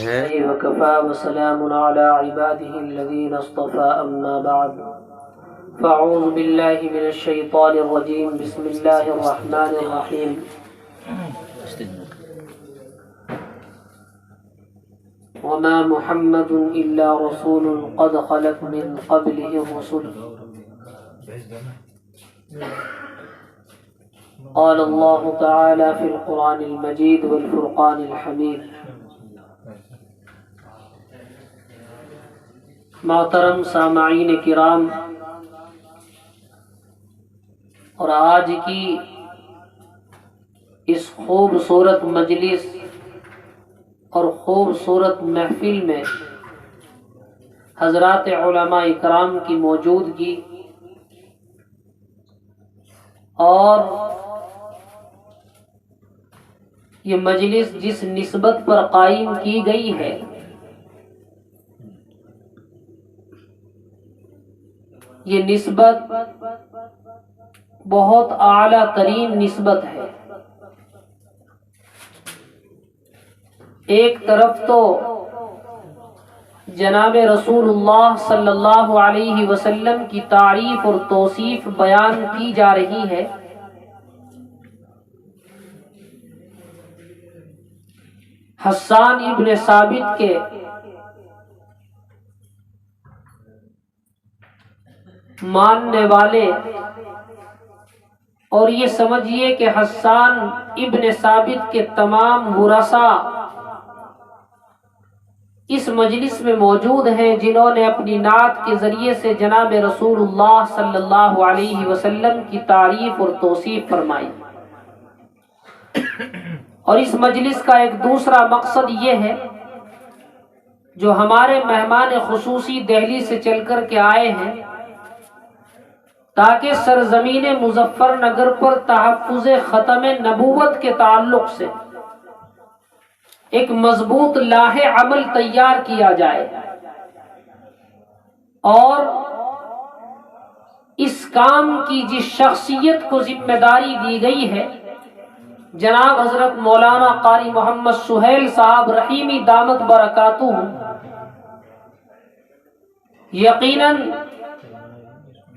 وكفى وسلام على عباده الذين اصطفى أما بعد فأعوذ بالله من الشيطان الرجيم بسم الله الرحمن الرحيم وما محمد إلا رسول قد خلت من قبله الرسل قال الله تعالى في القرآن المجيد والفرقان الحميد محترم سامعین کرام، اور آج کی اس خوبصورت مجلس اور خوبصورت محفل میں حضرات علماء اکرام کی موجودگی اور یہ مجلس جس نسبت پر قائم کی گئی ہے یہ نسبت بہت اعلیٰ ترین نسبت ہے۔ ایک طرف تو جناب رسول اللہ صلی اللہ علیہ وسلم کی تعریف اور توصیف بیان کی جا رہی ہے، حسان ابن ثابت کے ماننے والے، اور یہ سمجھیے کہ حسان ابن ثابت کے تمام ورثاء اس مجلس میں موجود ہیں جنہوں نے اپنی نعت کے ذریعے سے جناب رسول اللہ صلی اللہ علیہ وسلم کی تعریف اور توصیف فرمائی۔ اور اس مجلس کا ایک دوسرا مقصد یہ ہے، جو ہمارے مہمان خصوصی دہلی سے چل کر کے آئے ہیں، تاکہ سرزمین مظفر نگر پر تحفظ ختم نبوت کے تعلق سے ایک مضبوط لاہ عمل تیار کیا جائے، اور اس کام کی جس شخصیت کو ذمہ داری دی گئی ہے، جناب حضرت مولانا قاری محمد سہیل صاحب رحیمی دامت برکاتہ، یقیناً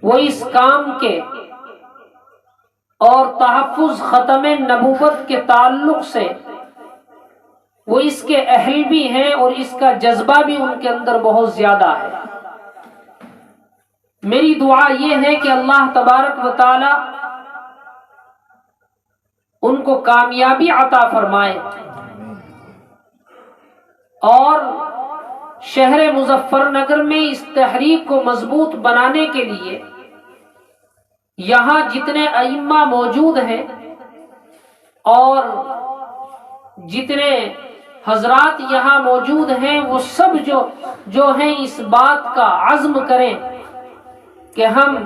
وہ اس کام کے اور تحفظ ختم نبوت کے تعلق سے وہ اس کے اہل بھی ہیں، اور اس کا جذبہ بھی ان کے اندر بہت زیادہ ہے۔ میری دعا یہ ہے کہ اللہ تبارک و تعالی ان کو کامیابی عطا فرمائے، اور شہر مظفر نگر میں اس تحریک کو مضبوط بنانے کے لیے یہاں جتنے ائمہ موجود ہیں اور جتنے حضرات یہاں موجود ہیں، وہ سب جو ہیں اس بات کا عزم کریں کہ ہم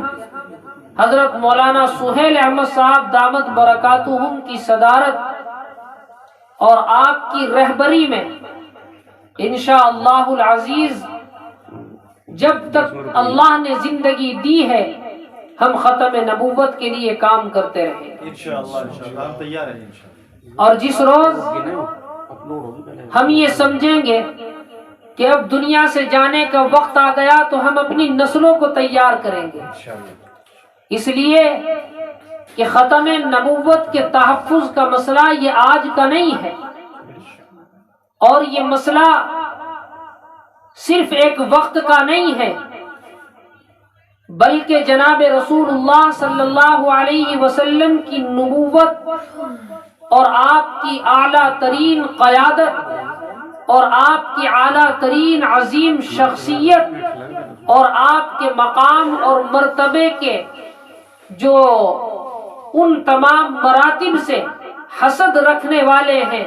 حضرت مولانا سہیل احمد صاحب دامت برکاتہم کی صدارت اور آپ کی رہبری میں انشاءاللہ العزیز جب تک اللہ نے زندگی دی ہے ہم ختم نبوت کے لیے کام کرتے رہیں انشاءاللہ ہم تیار ہیں۔ اور جس روز ہم یہ سمجھیں گے کہ اب دنیا سے جانے کا وقت آ گیا تو ہم اپنی نسلوں کو تیار کریں گے، اس لیے کہ ختم نبوت کے تحفظ کا مسئلہ یہ آج کا نہیں ہے، اور یہ مسئلہ صرف ایک وقت کا نہیں ہے، بلکہ جناب رسول اللہ صلی اللہ علیہ وسلم کی نبوت اور آپ کی اعلیٰ ترین قیادت اور آپ کی اعلیٰ ترین عظیم شخصیت اور آپ کے مقام اور مرتبے کے جو ان تمام مراتب سے حسد رکھنے والے ہیں،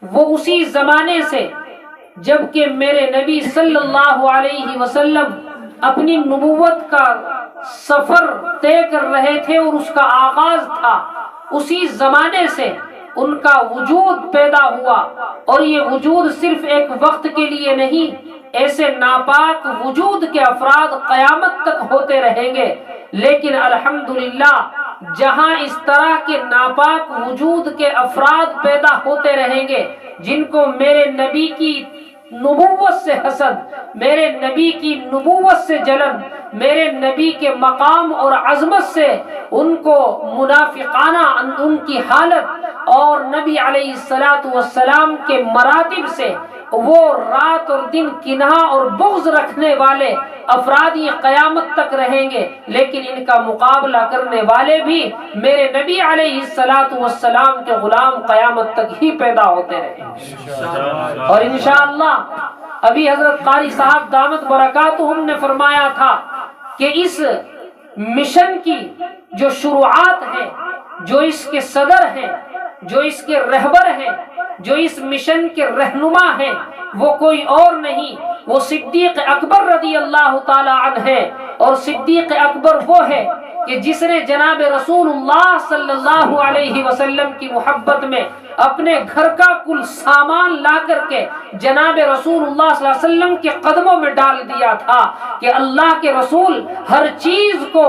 وہ اسی زمانے سے جب کہ میرے نبی صلی اللہ علیہ وسلم اپنی نبوت کا سفر طے کر رہے تھے اور اس کا آغاز تھا، اسی زمانے سے ان کا وجود پیدا ہوا، اور یہ وجود صرف ایک وقت کے لیے نہیں، ایسے ناپاک وجود کے افراد قیامت تک ہوتے رہیں گے، لیکن الحمدللہ جہاں اس طرح کے ناپاک وجود کے افراد پیدا ہوتے رہیں گے، جن کو میرے نبی کی نبوت سے حسد، میرے نبی کی نبوت سے جلن، میرے نبی کے مقام اور عظمت سے ان کو منافقانہ ان کی حالت اور نبی علیہ السلام کے مراتب سے وہ رات اور دن کناہ اور بغض رکھنے والے افراد یہ قیامت تک رہیں گے، لیکن ان کا مقابلہ کرنے والے بھی میرے نبی علیہ السلام کے غلام قیامت تک ہی پیدا ہوتے رہیں گے۔ اور انشاءاللہ ابھی حضرت قاری صاحب دامت برکاتہم نے فرمایا تھا کہ اس مشن کی جو شروعات ہیں، جو اس کے صدر ہیں، جو اس کے رہبر ہیں، جو اس مشن کے رہنما ہیں، وہ کوئی اور نہیں، وہ صدیق اکبر رضی اللہ تعالی عنہ ہے۔ اور صدیق اکبر وہ ہے کہ جس نے جناب رسول اللہ صلی اللہ علیہ وسلم کی محبت میں اپنے گھر کا کل سامان لا کر کے جناب رسول اللہ صلی اللہ علیہ وسلم کے قدموں میں ڈال دیا تھا کہ اللہ کے رسول، ہر چیز کو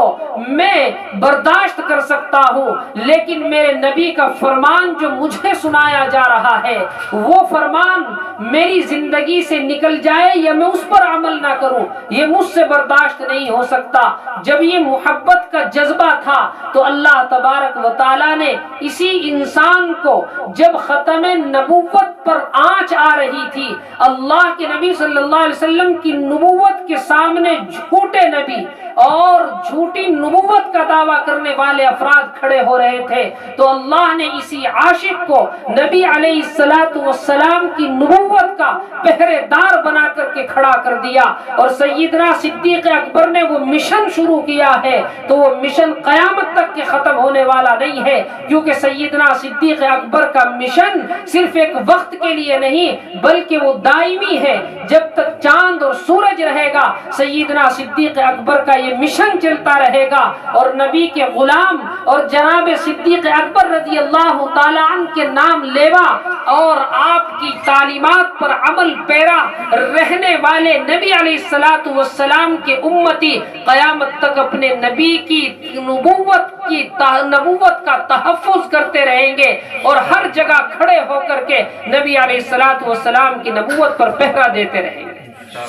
میں برداشت کر سکتا ہوں، لیکن میرے نبی کا فرمان جو مجھے سنایا جا رہا ہے وہ فرمان میری زندگی سے نکل جائے یا میں اس پر عمل نہ کروں، یہ مجھ سے برداشت نہیں ہو سکتا۔ جب یہ محبت کا جذبہ تھا تو اللہ تبارک و تعالی نے اسی انسان کو جب ختم نبوت پر آنچ آ رہی تھی، اللہ کے نبی صلی اللہ علیہ وسلم کی نبوت کے سامنے جھوٹے نبی اور جھوٹی نبوت کا دعویٰ کرنے والے افراد کھڑے ہو رہے تھے، تو اللہ نے اسی عاشق کو نبی علیہ السلام کی نبوت کا پہرے دار بنا کر کے کھڑا کر دیا۔ اور سیدنا صدیق اکبر نے وہ مشن شروع کیا ہے تو وہ مشن قیامت تک کے ختم ہونے والا نہیں ہے، کیونکہ سیدنا صدیق اکبر کا مشن صرف ایک وقت کے لیے نہیں بلکہ وہ دائمی ہے، جب تک چاند اور سورج رہے گا سیدنا صدیق اکبر کا یہ مشن چلتا رہے گا۔ اور نبی کے غلام اور جناب صدیق اکبر رضی اللہ تعالی عنہ کے نام لیوا اور آپ کی تعلیمات پر عمل پیرا رہنے والے نبی علیہ السلام کے امتی قیامت تک اپنے نبی کی نبوت کا تحفظ کرتے رہیں گے اور ہر جگہ کھڑے ہو کر کے نبی علیہ السلام کی نبوت پر پہرا دیتے رہیں گے۔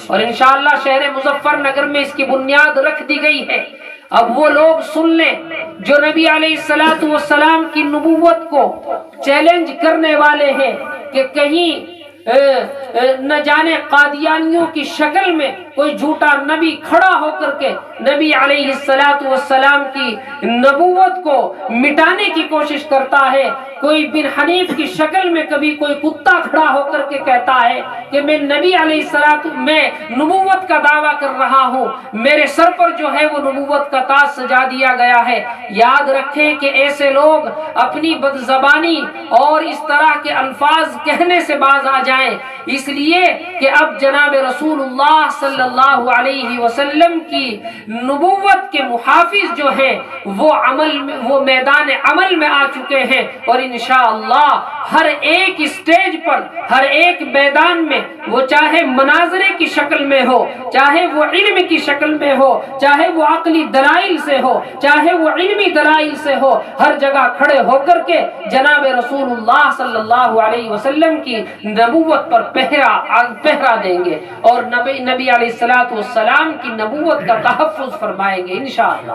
اور انشاءاللہ شہر مظفر نگر میں اس کی بنیاد رکھ دی گئی ہے۔ اب وہ لوگ سن لیں جو نبی علیہ السلام کی نبوت کو چیلنج کرنے والے ہیں کہ کہیں نہ جانے قادیانیوں کی شکل میں کوئی جھوٹا نبی کھڑا ہو کر کے نبی علیہ السلام کی نبوت کو مٹانے کی کوشش کرتا ہے، کوئی بن حنیف کی شکل میں کبھی کوئی کتا کھڑا ہو کر کے کہتا ہے کہ میں نبی علیہ میں نبوت کا دعویٰ کر رہا ہوں، میرے سر پر جو ہے وہ نبوت کا تاج سجا دیا گیا ہے۔ یاد رکھیں کہ ایسے لوگ اپنی بدزبانی اور اس طرح کے الفاظ کہنے سے باز آ جائیں، اس لیے کہ اب جناب رسول اللہ صلی اللہ علیہ وسلم کی نبوت کے محافظ جو ہیں وہ میدان عمل میں آ چکے ہیں، اور انشاءاللہ ہر ایک اسٹیج پر، ہر ایک میدان میں، وہ چاہے مناظرے کی شکل میں ہو، چاہے وہ علم کی شکل میں ہو، چاہے وہ عقلی دلائل سے ہو، چاہے وہ علمی دلائل سے ہو، ہر جگہ کھڑے ہو کر کے جناب رسول اللہ صلی اللہ علیہ وسلم کی نبوت پر پہرا دیں گے اور نبی علیہ السلام کی نبوت کا تحفظ فرمائیں گے انشاءاللہ۔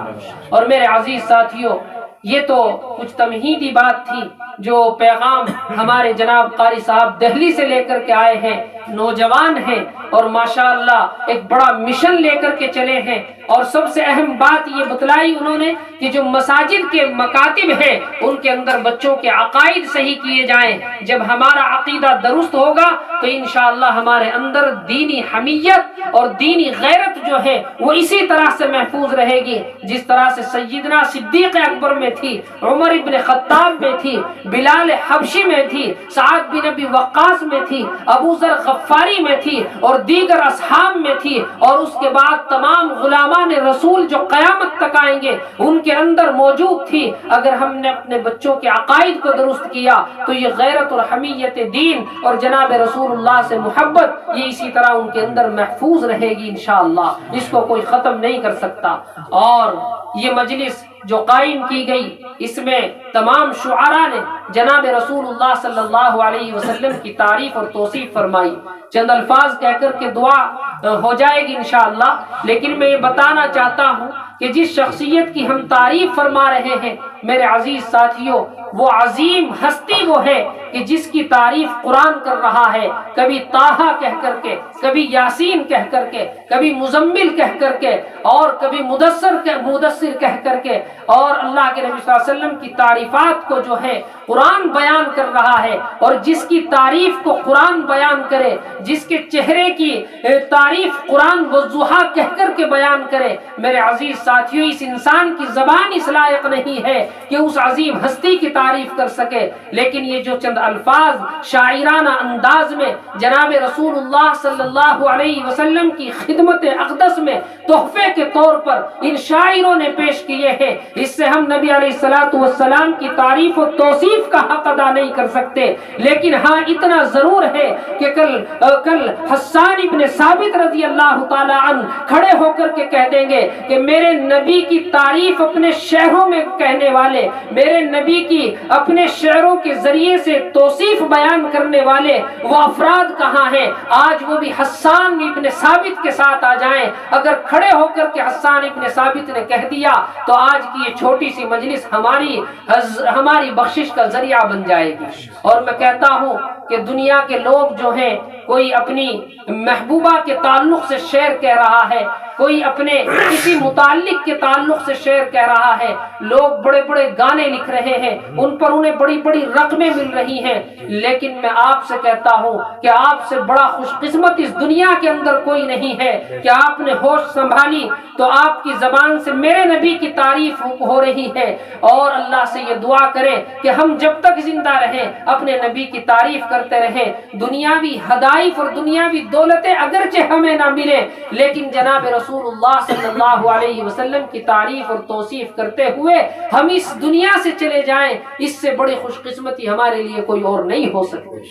اور میرے عزیز ساتھیوں، یہ تو کچھ تمہیدی بات تھی جو پیغام ہمارے جناب قاری صاحب دہلی سے لے کر کے آئے ہیں، نوجوان ہیں اور ماشاءاللہ ایک بڑا مشن لے کر کے چلے ہیں۔ اور سب سے اہم بات یہ بتلائی انہوں نے کہ جو مساجد کے مکاتب ہیں ان کے اندر بچوں کے عقائد صحیح کیے جائیں۔ جب ہمارا عقیدہ درست ہوگا تو انشاءاللہ ہمارے اندر دینی حمیت اور دینی غیرت جو ہے وہ اسی طرح سے محفوظ رہے گی جس طرح سے سیدنا صدیق اکبر میں تھی، عمر ابن خطاب میں تھی، بلال حبشی میں تھی، سعد بن ابی وقاص میں تھی، ابو ذر غفاری میں تھی اور دیگر اصحاب میں تھی، اور اس کے بعد تمام غلامان رسول جو قیامت تک آئیں گے ان کے اندر موجود تھی۔ اگر ہم نے اپنے بچوں کے عقائد کو درست کیا تو یہ غیرت اور حمیت دین اور جناب رسول اللہ سے محبت یہ اسی طرح ان کے اندر محفوظ رہے گی انشاءاللہ، اس کو کوئی ختم نہیں کر سکتا۔ اور یہ مجلس جو قائم کی گئی، اس میں تمام شعراء نے جناب رسول اللہ صلی اللہ علیہ وسلم کی تعریف اور توصیف فرمائی۔ چند الفاظ کہہ کر کے دعا ہو جائے گی انشاءاللہ، لیکن میں یہ بتانا چاہتا ہوں کہ جس شخصیت کی ہم تعریف فرما رہے ہیں میرے عزیز ساتھیوں، وہ عظیم ہستی وہ ہے کہ جس کی تعریف قرآن کر رہا ہے، کبھی طٰہٰ کہہ کر کے، کبھی یاسین کہہ کر کے، کبھی مزمل کہہ کر کے، اور کبھی مدثر کہہ کر کے، اور اللہ کے نبی صلی اللہ علیہ وسلم کی تعریفات کو جو ہے قرآن بیان کر رہا ہے۔ اور جس کی تعریف کو قرآن بیان کرے، جس کے چہرے کی تعریف قرآن والضحیٰ کہہ کر کے بیان کرے، میرے عزیز ساتھیوں، اس انسان کی زبان اس لائق نہیں ہے کہ اس عظیم ہستی کی تعریف کر سکے، لیکن یہ جو چند الفاظ شاعرانہ انداز میں جناب رسول اللہ صلی اللہ علیہ وسلم کی خدمت اقدس میں تحفے کے طور پر ان شاعروں نے پیش کیے ہیں، اس سے ہم نبی علیہ الصلوۃ والسلام کی تعریف و توصیف کا حق ادا نہیں کر سکتے، لیکن ہاں اتنا ضرور ہے کہ کل حسان ابن ثابت رضی اللہ تعالی عنہ کھڑے ہو کر کے کہہ دیں گے کہ میرے نبی کی تعریف اپنے شعروں میں کہنے والے، میرے نبی کی اپنے شعروں کے ذریعے سے توصیف بیان کرنے والے وہ افراد کہاں ہیں؟ آج وہ بھی حسان ابن ثابت کے ساتھ آ جائیں۔ اگر کھڑے ہو کر کے حسان ابن ثابت نے کہہ دیا تو آج کی یہ چھوٹی سی مجلس ہماری بخشش کا ذریعہ بن جائے گی۔ اور میں کہتا ہوں کہ دنیا کے لوگ جو ہیں، کوئی اپنی محبوبہ کے تعلق سے شعر کہہ رہا ہے، کوئی اپنے کسی متعلق کے تعلق سے شعر کہہ رہا ہے، لوگ بڑے بڑے گانے لکھ رہے ہیں، ان پر انہیں بڑی بڑی رقمیں مل رہی ہیں، لیکن میں آپ سے کہتا ہوں کہ آپ سے بڑا خوش قسمت اس دنیا کے اندر کوئی نہیں ہے کہ آپ نے ہوش سنبھالی تو آپ کی زبان سے میرے نبی کی تعریف ہو رہی ہے، اور اللہ سے یہ دعا کریں کہ ہم جب تک زندہ رہیں اپنے نبی کی تعریف کرتے رہیں۔ دنیاوی ہدائف اور دنیاوی دولتیں اگرچہ ہمیں نہ ملیں، لیکن جناب رسول اللہ صلی اللہ علیہ وسلم کی تعریف اور توصیف کرتے ہوئے ہم اس دنیا سے چلے جائیں، اس سے بڑی خوش قسمتی ہمارے لیے کوئی اور نہیں ہو سکتی۔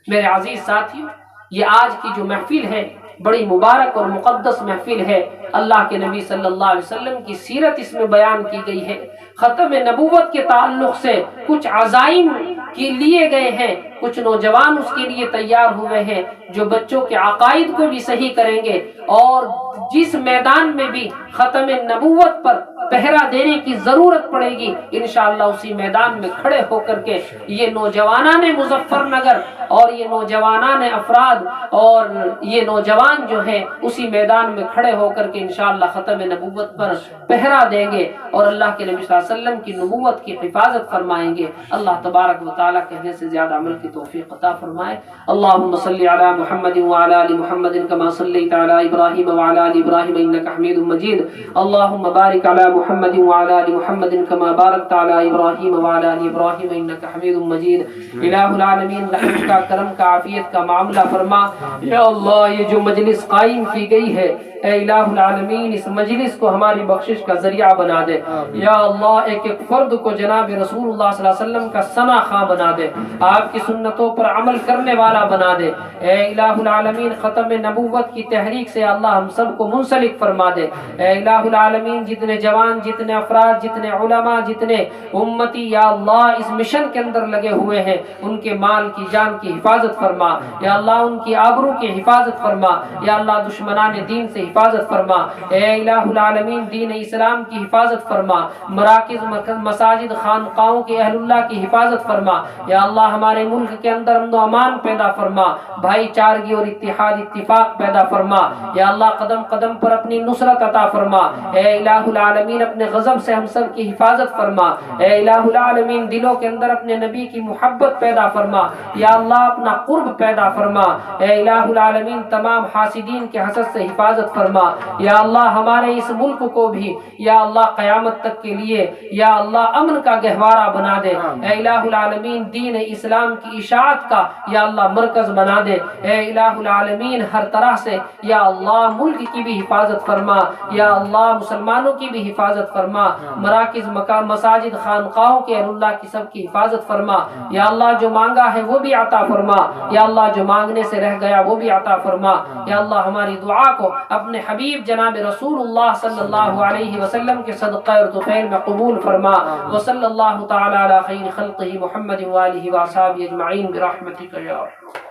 میرے عزیز ساتھیوں، یہ آج کی جو محفل ہے بڑی مبارک اور مقدس محفل ہے۔ اللہ کے نبی صلی اللہ علیہ وسلم کی سیرت اس میں بیان کی گئی ہے۔ ختم نبوت کے تعلق سے کچھ عزائم کی لیے گئے ہیں، کچھ نوجوان اس کے لیے تیار ہوئے ہیں جو بچوں کے عقائد کو بھی صحیح کریں گے، اور جس میدان میں بھی ختم نبوت پر پہرا دینے کی ضرورت پڑے گی انشاءاللہ اسی میدان میں کھڑے ہو کر کے یہ نوجوانان مظفر نگر اور یہ نوجوانان افراد اور یہ نوجوان جو ہیں اسی میدان میں کھڑے ہو کر کے انشاءاللہ ختم نبوت پر پہرا دیں گے اور اللہ کے نبی صلی اللہ علیہ وسلم کی نبوت کی حفاظت فرمائیں گے۔ اللہ تبارک و تعالیٰ کہنے سے زیادہ عمل کی توفیق عطا فرمائے۔ اللہم صلی علی محمد وعلی آل محمد کما صلیت علی ابراہیم وعلی آل ابراہیم انک حمید مجید۔ اللہم بارک علی محمد وعلی آل محمد کما بارکت علی ابراہیم وعلی آل ابراہیم انک حمید مجید۔ الہ العالمین رحمت کا، کرم کا، عافیت کا معاملہ فرما۔ یا اللہ، یہ جو مجلس قائم کی گئی ہے اے الہ العالمین اس مجلس کو ہماری بخشش کا ذریعہ بنا دے۔ یا اللہ، ایک ایک فرد کو جناب رسول اللہ صلی اللہ علیہ وسلم کا ثنا خواں بنا دے، آپ کی سنتوں پر عمل کرنے والا بنا دے۔ اے الہ العالمین، ختم نبوت کی تحریک سے اللہ ہم سب کو منسلک فرما دے۔ اے الہ العالمین، جتنے جوان، جتنے افراد، جتنے علماء، جتنے امتی یا اللہ اس مشن کے اندر لگے ہوئے ہیں، ان کے مال کی، جان کی حفاظت فرما۔ یا اللہ، ان کی آبرو کی حفاظت فرما۔ یا اللہ، دشمنان دین سے حفاظت فرما۔ اے الہ العالمین، دین اسلام کی حفاظت فرما، مراکز، مساجد، خانقاہوں کے اہل اللہ کی حفاظت فرما۔ یا اللہ، ہمارے ملک کے اندر امن و امان پیدا فرما، بھائی چارگی اور اتحاد اتفاق پیدا فرما۔ یا اللہ، قدم قدم پر اپنی نصرت عطا فرما۔ اے الہ العالمین، اپنے غضب سے ہم سب کی حفاظت فرما۔ اے الہ العالمین، دلوں کے اندر اپنے نبی کی محبت پیدا فرما۔ یا اللہ، اپنا قرب پیدا فرما۔ اے الہ العالمین، تمام حاسدین کے حسد سے حفاظت فرما۔ یا اللہ، ہمارے اس ملک کو بھی یا اللہ قیامت تک کے لیے یا اللہ امن کا گہوارہ بنا دے۔ اے الہ العالمین، دین اسلام کی اشاعت کا یا اللہ مرکز بنا دے۔ اے الہ العالمین، ہر طرح سے یا اللہ ملک کی بھی حفاظت فرما، یا اللہ مسلمانوں کی بھی حفاظت فرما، مراکز، مکان، مساجد، خانقاہوں کے اہل اللہ کی سب کی حفاظت فرما۔ یا اللہ، جو مانگا ہے وہ بھی عطا فرما۔ یا اللہ، جو مانگنے سے رہ گیا وہ بھی عطا فرما۔ یا اللہ، ہماری دعا کو اپنے اپنے حبیب جناب رسول اللہ صلی اللہ علیہ وسلم کے صدقہ اور طفیل میں قبول فرما. وصلی اللہ تعالی علی خیر خلقہ محمد وآلہ وصحبہ اجمعین برحمتک یا ارحم